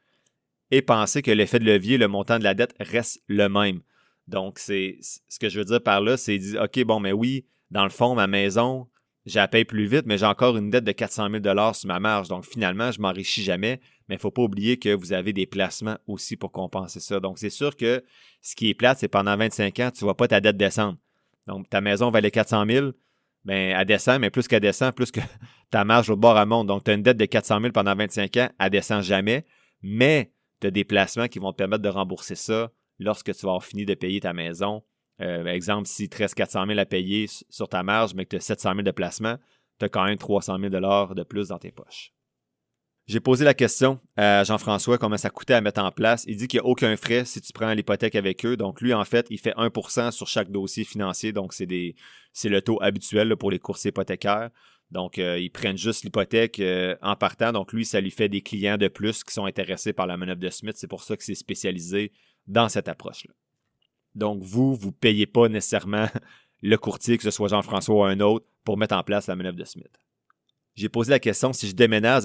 et penser que l'effet de levier, le montant de la dette reste le même. Donc, ce que je veux dire par là, c'est dire, OK, mais oui, dans le fond, ma maison, je la paye plus vite, mais j'ai encore une dette de 400 000 $ sur ma marge. Donc, finalement, je ne m'enrichis jamais, mais il ne faut pas oublier que vous avez des placements aussi pour compenser ça. Donc, c'est sûr que ce qui est plate, c'est pendant 25 ans, tu ne vois pas ta dette descendre. Donc, ta maison valait 400 000 elle descend, mais plus qu'elle descend, plus que ta marge au bord elle monte. Donc, tu as une dette de 400 000 pendant 25 ans, elle ne descend jamais, mais tu as des placements qui vont te permettre de rembourser ça lorsque tu vas avoir fini de payer ta maison. Par exemple, si tu reste 400 000 à payer sur ta marge, mais que tu as 700 000 de placement, tu as quand même 300 000 $ de plus dans tes poches. J'ai posé la question à Jean-François, comment ça coûtait à mettre en place. Il dit qu'il n'y a aucun frais si tu prends l'hypothèque avec eux. Donc, lui, en fait, il fait 1 % sur chaque dossier financier. Donc, c'est le taux habituel là, pour les courtiers hypothécaires. Donc, ils prennent juste l'hypothèque en partant. Donc, lui, ça lui fait des clients de plus qui sont intéressés par la manœuvre de Smith. C'est pour ça que c'est spécialisé dans cette approche-là. Donc, vous ne payez pas nécessairement le courtier, que ce soit Jean-François ou un autre, pour mettre en place la manœuvre de Smith. J'ai posé la question, si je déménage,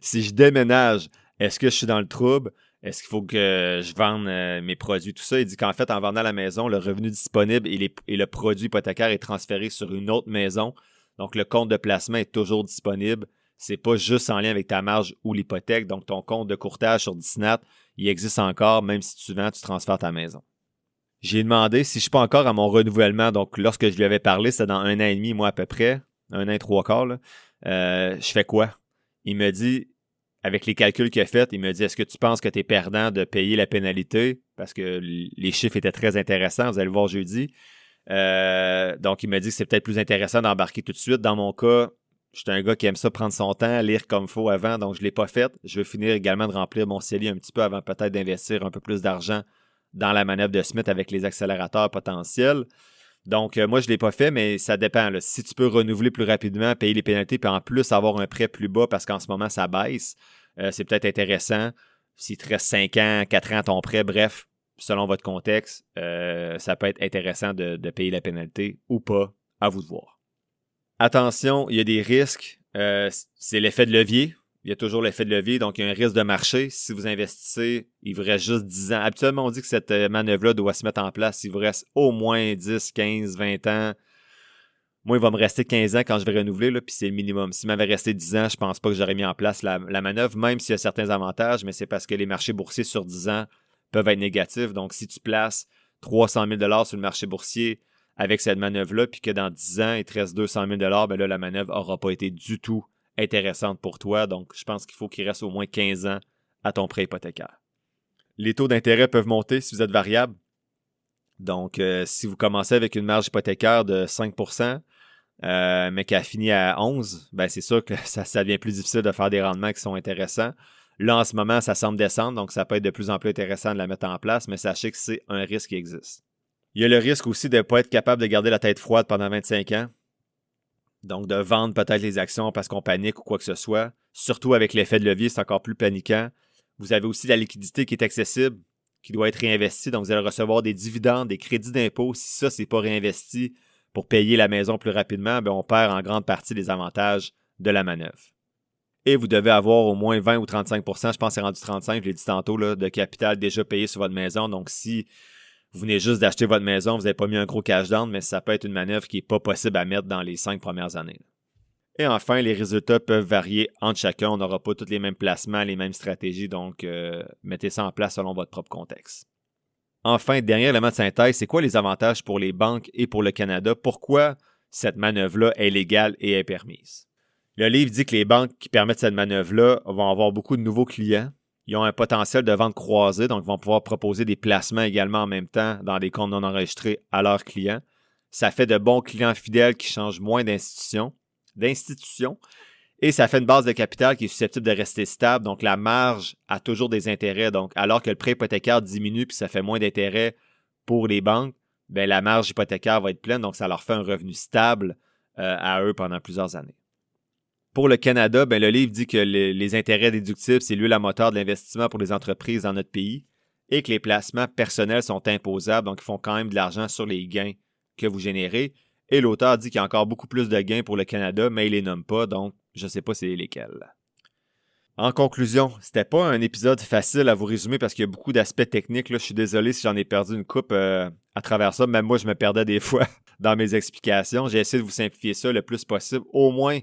si je déménage, est-ce que je suis dans le trouble? Est-ce qu'il faut que je vende mes produits, tout ça? Il dit qu'en fait, en vendant la maison, le revenu disponible et le produit hypothécaire est transféré sur une autre maison. Donc, le compte de placement est toujours disponible. C'est pas juste en lien avec ta marge ou l'hypothèque. Donc, ton compte de courtage sur DISNAT, il existe encore, même si tu vends, tu transfères ta maison. J'ai demandé si je suis pas encore à mon renouvellement. Donc, lorsque je lui avais parlé, c'était dans 1 an et demi, moi à peu près. 1 an et 3 quarts, là. Je fais quoi? Il me dit, avec les calculs qu'il a fait, il me dit, est-ce que tu penses que tu es perdant de payer la pénalité? Parce que les chiffres étaient très intéressants, vous allez le voir jeudi. Donc, il me dit que c'est peut-être plus intéressant d'embarquer tout de suite. Dans mon cas, Je suis un gars qui aime ça prendre son temps, lire comme il faut avant, donc je ne l'ai pas fait. Je veux finir également de remplir mon CELI un petit peu avant peut-être d'investir un peu plus d'argent dans la manœuvre de Smith avec les accélérateurs potentiels. Donc, moi, je ne l'ai pas fait, mais ça dépend. Là. Si tu peux renouveler plus rapidement, payer les pénalités, puis en plus avoir un prêt plus bas parce qu'en ce moment, ça baisse, c'est peut-être intéressant. S'il te reste 5 ans, 4 ans ton prêt, bref, selon votre contexte, ça peut être intéressant de payer la pénalité ou pas, à vous de voir. Attention, il y a des risques. C'est l'effet de levier. Il y a toujours l'effet de levier, donc il y a un risque de marché. Si vous investissez, il vous reste juste 10 ans. Habituellement, on dit que cette manœuvre-là doit se mettre en place. Il vous reste au moins 10, 15, 20 ans. Moi, il va me rester 15 ans quand je vais renouveler, là, puis c'est le minimum. S'il m'avait resté 10 ans, je pense pas que j'aurais mis en place la manœuvre, même s'il y a certains avantages, mais c'est parce que les marchés boursiers sur 10 ans peuvent être négatifs. Donc, si tu places 300 000 $ sur le marché boursier avec cette manœuvre-là, puis que dans 10 ans, il te reste 200 000 $, ben là, la manœuvre n'aura pas été du tout intéressante pour toi. Donc, je pense qu'il faut qu'il reste au moins 15 ans à ton prêt hypothécaire. Les taux d'intérêt peuvent monter si vous êtes variable. Donc, si vous commencez avec une marge hypothécaire de 5 %, mais qui a fini à 11, ben c'est sûr que ça devient plus difficile de faire des rendements qui sont intéressants. Là, en ce moment, ça semble descendre, donc ça peut être de plus en plus intéressant de la mettre en place, mais sachez que c'est un risque qui existe. Il y a le risque aussi de ne pas être capable de garder la tête froide pendant 25 ans. Donc, de vendre peut-être les actions parce qu'on panique ou quoi que ce soit. Surtout avec l'effet de levier, c'est encore plus paniquant. Vous avez aussi la liquidité qui est accessible, qui doit être réinvestie. Donc, vous allez recevoir des dividendes, des crédits d'impôt. Si ça, c'est pas réinvesti pour payer la maison plus rapidement, bien, on perd en grande partie les avantages de la manœuvre. Et vous devez avoir au moins 20 ou 35 %, je pense que c'est rendu 35, je l'ai dit tantôt, là, de capital déjà payé sur votre maison. Donc, si vous venez juste d'acheter votre maison, vous n'avez pas mis un gros cash down, mais ça peut être une manœuvre qui n'est pas possible à mettre dans les 5 premières années. Et enfin, les résultats peuvent varier entre chacun. On n'aura pas tous les mêmes placements, les mêmes stratégies, donc mettez ça en place selon votre propre contexte. Enfin, dernier élément de synthèse, c'est quoi les avantages pour les banques et pour le Canada? Pourquoi cette manœuvre-là est légale et est permise? Le livre dit que les banques qui permettent cette manœuvre-là vont avoir beaucoup de nouveaux clients. Ils ont un potentiel de vente croisée, donc ils vont pouvoir proposer des placements également en même temps dans des comptes non enregistrés à leurs clients. Ça fait de bons clients fidèles qui changent moins d'institutions. Et ça fait une base de capital qui est susceptible de rester stable. Donc, la marge a toujours des intérêts. Donc, alors que le prêt hypothécaire diminue puis ça fait moins d'intérêts pour les banques, bien, la marge hypothécaire va être pleine. Donc, ça leur fait un revenu stable à eux pendant plusieurs années. Pour le Canada, bien, le livre dit que les intérêts déductibles, c'est l'huile à moteur de l'investissement pour les entreprises dans notre pays et que les placements personnels sont imposables, donc ils font quand même de l'argent sur les gains que vous générez. Et l'auteur dit qu'il y a encore beaucoup plus de gains pour le Canada, mais il ne les nomme pas, donc je ne sais pas c'est lesquels. En conclusion, c'était pas un épisode facile à vous résumer parce qu'il y a beaucoup d'aspects techniques. Là, je suis désolé si j'en ai perdu une coupe à travers ça. Même moi, je me perdais des fois dans mes explications. J'ai essayé de vous simplifier ça le plus possible. Au moins,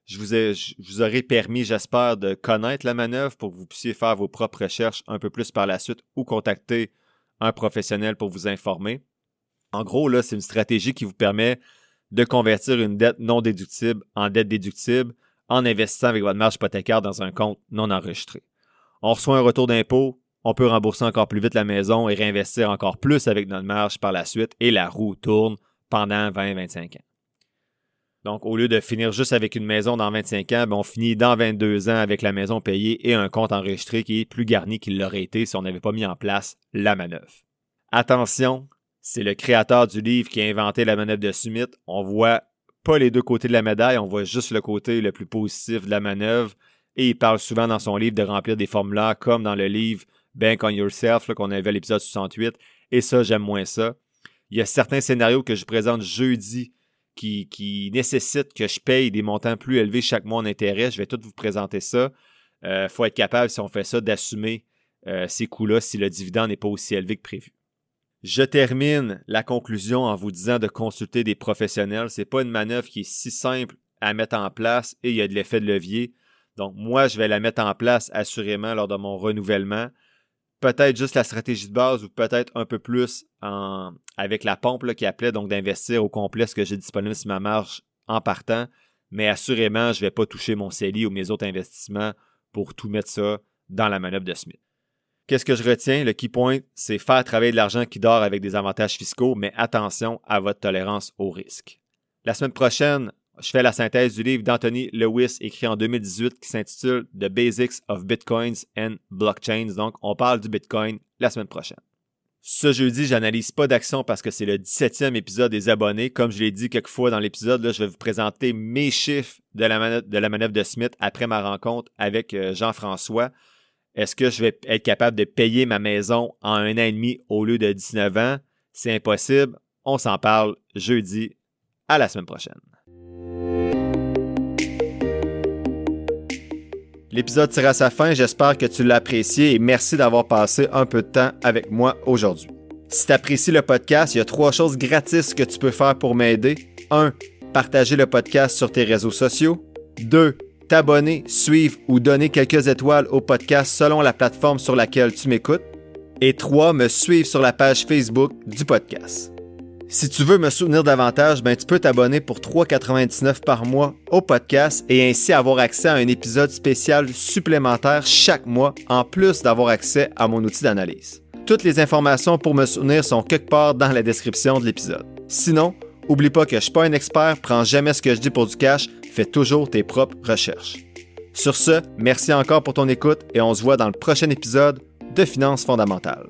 je vous aurai permis, j'espère, de connaître la manœuvre pour que vous puissiez faire vos propres recherches un peu plus par la suite ou contacter un professionnel pour vous informer. En gros, là, c'est une stratégie qui vous permet de convertir une dette non déductible en dette déductible en investissant avec votre marge hypothécaire dans un compte non enregistré. On reçoit un retour d'impôt, on peut rembourser encore plus vite la maison et réinvestir encore plus avec notre marge par la suite et la roue tourne pendant 20-25 ans. Donc, au lieu de finir juste avec une maison dans 25 ans, bien, on finit dans 22 ans avec la maison payée et un compte enregistré qui est plus garni qu'il l'aurait été si on n'avait pas mis en place la manœuvre. Attention, c'est le créateur du livre qui a inventé la manœuvre de Smith. On voit pas les deux côtés de la médaille, on voit juste le côté le plus positif de la manœuvre. Et il parle souvent dans son livre de remplir des formulaires comme dans le livre Bank on Yourself là, qu'on avait à l'épisode 68. Et ça, j'aime moins ça. Il y a certains scénarios que je présente jeudi qui nécessitent que je paye des montants plus élevés chaque mois en intérêt. Je vais tout vous présenter ça. Faut être capable, si on fait ça, d'assumer ces coûts-là si le dividende n'est pas aussi élevé que prévu. Je termine la conclusion en vous disant de consulter des professionnels. Ce n'est pas une manœuvre qui est si simple à mettre en place et il y a de l'effet de levier. Donc, moi, je vais la mettre en place assurément lors de mon renouvellement. Peut-être juste la stratégie de base ou peut-être un peu plus avec la pompe là, qui appelait, donc d'investir au complet ce que j'ai disponible sur ma marge en partant. Mais assurément, je ne vais pas toucher mon CELI ou mes autres investissements pour tout mettre ça dans la manœuvre de Smith. Qu'est-ce que je retiens? Le key point, c'est faire travailler de l'argent qui dort avec des avantages fiscaux, mais attention à votre tolérance au risque. La semaine prochaine, je fais la synthèse du livre d'Anthony Lewis écrit en 2018 qui s'intitule The Basics of Bitcoins and Blockchains. Donc, on parle du Bitcoin la semaine prochaine. Ce jeudi, j'analyse pas d'action parce que c'est le 17e épisode des abonnés. Comme je l'ai dit quelques fois dans l'épisode, là, je vais vous présenter mes chiffres de la manœuvre de Smith après ma rencontre avec Jean-François. Est-ce que je vais être capable de payer ma maison en 1 an et demi au lieu de 19 ans? C'est impossible. On s'en parle jeudi. À la semaine prochaine. L'épisode tire à sa fin, j'espère que tu l'as apprécié et merci d'avoir passé un peu de temps avec moi aujourd'hui. Si tu apprécies le podcast, il y a 3 choses gratis que tu peux faire pour m'aider. 1. Partager le podcast sur tes réseaux sociaux. 2. T'abonner, suivre ou donner quelques étoiles au podcast selon la plateforme sur laquelle tu m'écoutes. Et 3. Me suivre sur la page Facebook du podcast. Si tu veux me soutenir davantage, tu peux t'abonner pour $3,99 par mois au podcast et ainsi avoir accès à un épisode spécial supplémentaire chaque mois, en plus d'avoir accès à mon outil d'analyse. Toutes les informations pour me soutenir sont quelque part dans la description de l'épisode. Sinon, oublie pas que je suis pas un expert, prends jamais ce que je dis pour du cash, fais toujours tes propres recherches. Sur ce, merci encore pour ton écoute et on se voit dans le prochain épisode de Finances fondamentales.